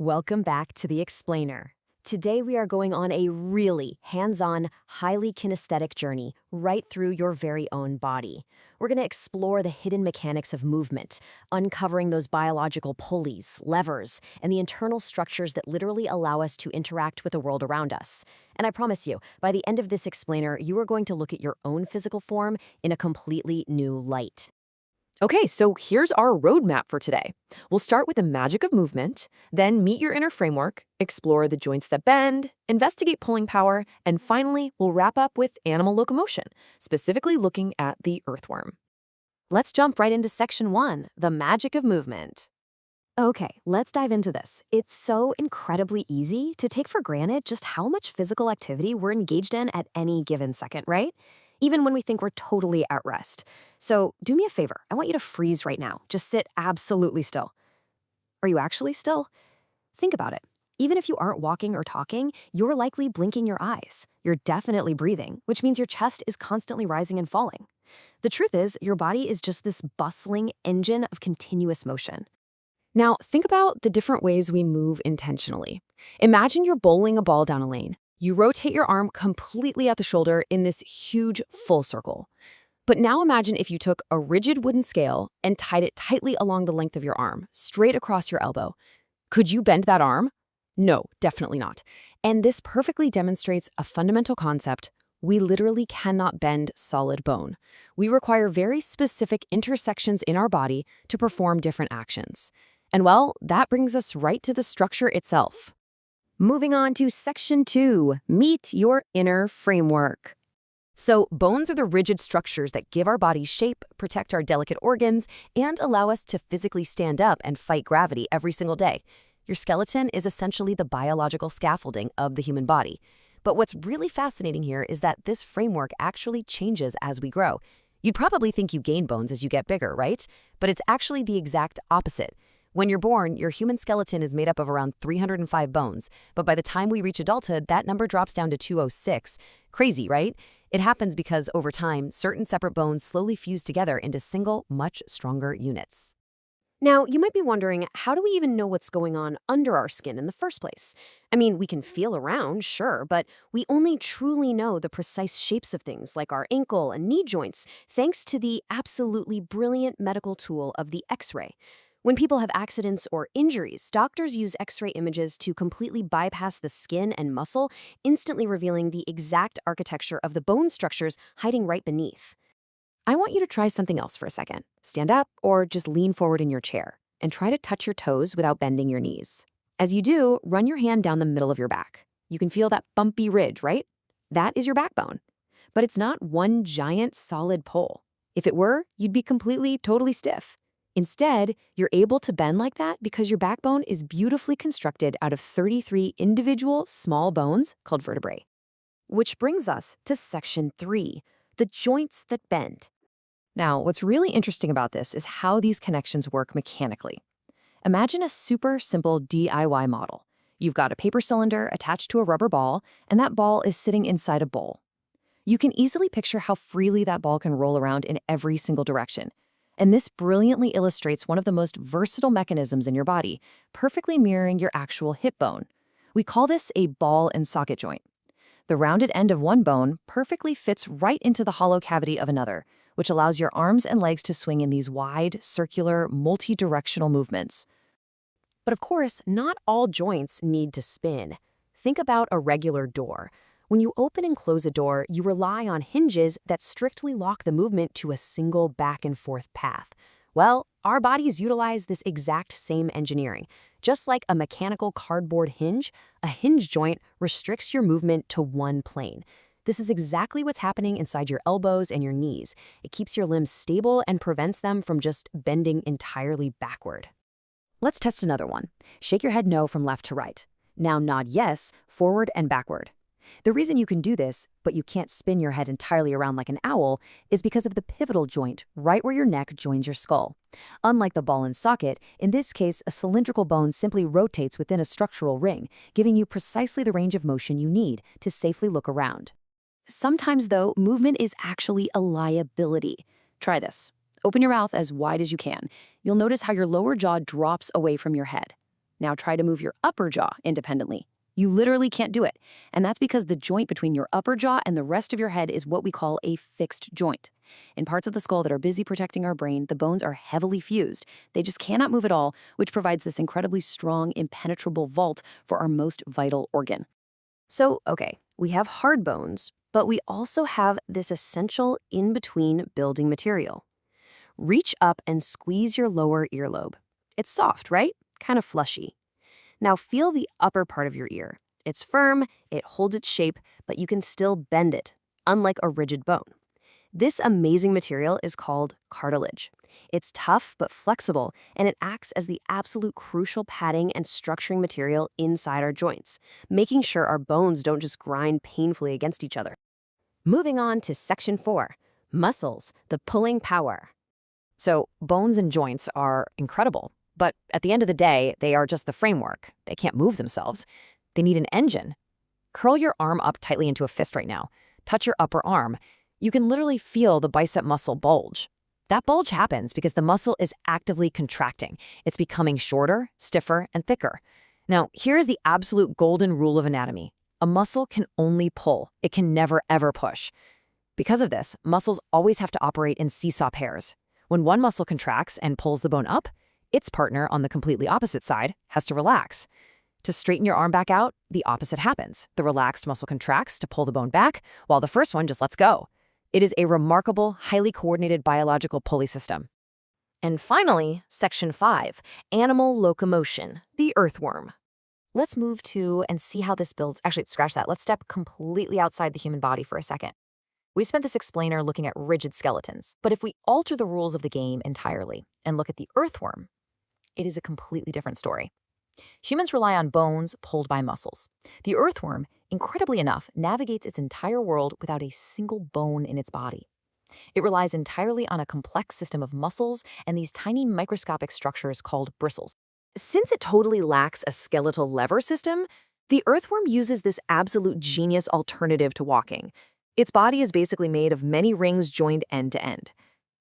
Welcome back to The Explainer. Today we are going on a really hands-on, highly kinesthetic journey right through your very own body. We're going to explore the hidden mechanics of movement, uncovering those biological pulleys, levers, and the internal structures that literally allow us to interact with the world around us. And I promise you, by the end of this explainer, you are going to look at your own physical form in a completely new light. Okay, so here's our roadmap for today. We'll start with the magic of movement, then meet your inner framework, explore the joints that bend, investigate pulling power, and finally, we'll wrap up with animal locomotion, specifically looking at the earthworm. Let's jump right into section 1, the magic of movement. Okay, let's dive into this. It's so incredibly easy to take for granted just how much physical activity we're engaged in at any given second, right? Even when we think we're totally at rest. So do me a favor. I want you to freeze right now. Just sit absolutely still. Are you actually still? Think about it. Even if you aren't walking or talking, you're likely blinking your eyes. You're definitely breathing, which means your chest is constantly rising and falling. The truth is, your body is just this bustling engine of continuous motion. Now, think about the different ways we move intentionally. Imagine you're bowling a ball down a lane. You rotate your arm completely at the shoulder in this huge full circle. But now imagine if you took a rigid wooden scale and tied it tightly along the length of your arm, straight across your elbow. Could you bend that arm? No, definitely not. And this perfectly demonstrates a fundamental concept. We literally cannot bend solid bone. We require very specific intersections in our body to perform different actions. And well, that brings us right to the structure itself. Moving on to section 2, meet your inner framework. So, bones are the rigid structures that give our body shape, protect our delicate organs, and allow us to physically stand up and fight gravity every single day. Your skeleton is essentially the biological scaffolding of the human body. But what's really fascinating here is that this framework actually changes as we grow. You'd probably think you gain bones as you get bigger, right? But it's actually the exact opposite. When you're born, your human skeleton is made up of around 305 bones, but by the time we reach adulthood, that number drops down to 206. Crazy, right? It happens because, over time, certain separate bones slowly fuse together into single, much stronger units. Now, you might be wondering, how do we even know what's going on under our skin in the first place? I mean, we can feel around, sure, but we only truly know the precise shapes of things like our ankle and knee joints, thanks to the absolutely brilliant medical tool of the X-ray. When people have accidents or injuries, doctors use X-ray images to completely bypass the skin and muscle, instantly revealing the exact architecture of the bone structures hiding right beneath. I want you to try something else for a second. Stand up or just lean forward in your chair and try to touch your toes without bending your knees. As you do, run your hand down the middle of your back. You can feel that bumpy ridge, right? That is your backbone. But it's not one giant solid pole. If it were, you'd be totally stiff. Instead, you're able to bend like that because your backbone is beautifully constructed out of 33 individual small bones called vertebrae. Which brings us to section 3, the joints that bend. Now, what's really interesting about this is how these connections work mechanically. Imagine a super simple DIY model. You've got a paper cylinder attached to a rubber ball, and that ball is sitting inside a bowl. You can easily picture how freely that ball can roll around in every single direction. And this brilliantly illustrates one of the most versatile mechanisms in your body, perfectly mirroring your actual hip bone. We call this a ball and socket joint. The rounded end of one bone perfectly fits right into the hollow cavity of another, which allows your arms and legs to swing in these wide, circular, multi-directional movements. But of course, not all joints need to spin. Think about a regular door. When you open and close a door, you rely on hinges that strictly lock the movement to a single back and forth path. Well, our bodies utilize this exact same engineering. Just like a mechanical cardboard hinge, a hinge joint restricts your movement to one plane. This is exactly what's happening inside your elbows and your knees. It keeps your limbs stable and prevents them from just bending entirely backward. Let's test another one. Shake your head no from left to right. Now nod yes, forward and backward. The reason you can do this, but you can't spin your head entirely around like an owl, is because of the pivotal joint right where your neck joins your skull. Unlike the ball and socket, in this case, a cylindrical bone simply rotates within a structural ring, giving you precisely the range of motion you need to safely look around. Sometimes, though, movement is actually a liability. Try this. Open your mouth as wide as you can. You'll notice how your lower jaw drops away from your head. Now try to move your upper jaw independently. You literally can't do it. And that's because the joint between your upper jaw and the rest of your head is what we call a fixed joint. In parts of the skull that are busy protecting our brain, the bones are heavily fused. They just cannot move at all, which provides this incredibly strong, impenetrable vault for our most vital organ. So, okay, we have hard bones, but we also have this essential in-between building material. Reach up and squeeze your lower earlobe. It's soft, right? Kind of fleshy. Now feel the upper part of your ear. It's firm, it holds its shape, but you can still bend it, unlike a rigid bone. This amazing material is called cartilage. It's tough but flexible, and it acts as the absolute crucial padding and structuring material inside our joints, making sure our bones don't just grind painfully against each other. Moving on to section 4, muscles, the pulling power. So bones and joints are incredible, but at the end of the day, they are just the framework. They can't move themselves. They need an engine. Curl your arm up tightly into a fist right now. Touch your upper arm. You can literally feel the bicep muscle bulge. That bulge happens because the muscle is actively contracting. It's becoming shorter, stiffer, and thicker. Now, here is the absolute golden rule of anatomy. A muscle can only pull. It can never, ever push. Because of this, muscles always have to operate in seesaw pairs. When one muscle contracts and pulls the bone up, its partner on the completely opposite side has to relax. To straighten your arm back out, the opposite happens. The relaxed muscle contracts to pull the bone back, while the first one just lets go. It is a remarkable, highly coordinated biological pulley system. And finally, section 5, animal locomotion, the earthworm. Let's move to and see how this builds. Actually, scratch that. Let's step completely outside the human body for a second. We've spent this explainer looking at rigid skeletons, but if we alter the rules of the game entirely and look at the earthworm, it is a completely different story. Humans rely on bones pulled by muscles. The earthworm, incredibly enough, navigates its entire world without a single bone in its body. It relies entirely on a complex system of muscles and these tiny microscopic structures called bristles. Since it totally lacks a skeletal lever system, the earthworm uses this absolute genius alternative to walking. Its body is basically made of many rings joined end to end.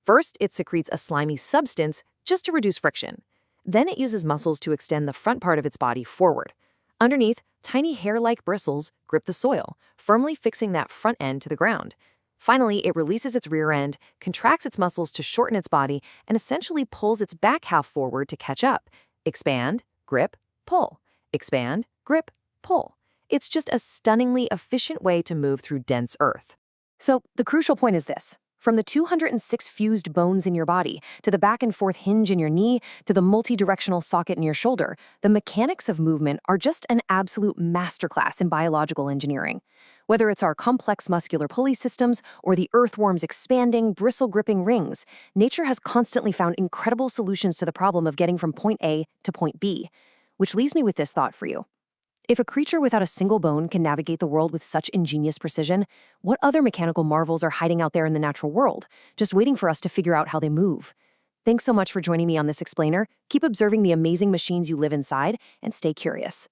First, it secretes a slimy substance just to reduce friction. Then it uses muscles to extend the front part of its body forward. Underneath, tiny hair-like bristles grip the soil, firmly fixing that front end to the ground. Finally, it releases its rear end, contracts its muscles to shorten its body, and essentially pulls its back half forward to catch up. Expand, grip, pull. Expand, grip, pull. It's just a stunningly efficient way to move through dense earth. So the crucial point is this. From the 206 fused bones in your body, to the back and forth hinge in your knee, to the multi-directional socket in your shoulder, the mechanics of movement are just an absolute masterclass in biological engineering. Whether it's our complex muscular pulley systems or the earthworm's expanding, bristle-gripping rings, nature has constantly found incredible solutions to the problem of getting from point A to point B. Which leaves me with this thought for you. If a creature without a single bone can navigate the world with such ingenious precision, what other mechanical marvels are hiding out there in the natural world, just waiting for us to figure out how they move? Thanks so much for joining me on this explainer. Keep observing the amazing machines you live inside, and stay curious.